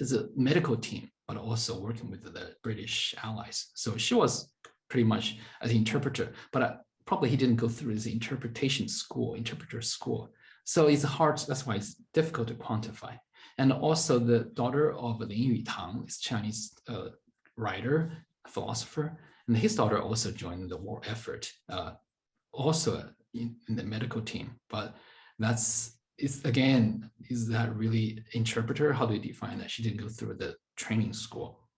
is a medical team, but also working with the British allies. So she was pretty much an interpreter, but probably he didn't go through this interpreter school. So it's hard, that's why it's difficult to quantify. And also the daughter of Lin Yutang, this Chinese writer, philosopher, and his daughter also joined the war effort, also in the medical team. But is that really interpreter? How do you define that? She didn't go through the training school.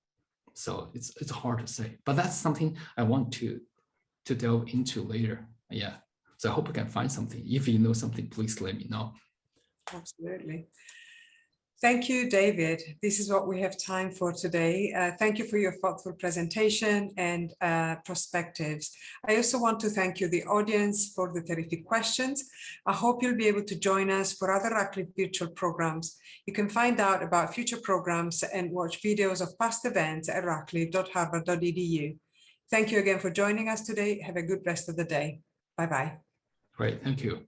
So it's hard to say, but that's something I want to delve into later. Yeah. So I hope I can find something. If you know something, please let me know. Absolutely. Thank you, David. This is what we have time for today. Thank you for your thoughtful presentation and perspectives. I also want to thank you, the audience, for the terrific questions. I hope you'll be able to join us for other Radcliffe virtual programs. You can find out about future programs and watch videos of past events at radcliffe.harvard.edu. Thank you again for joining us today. Have a good rest of the day. Bye-bye. Great, thank you.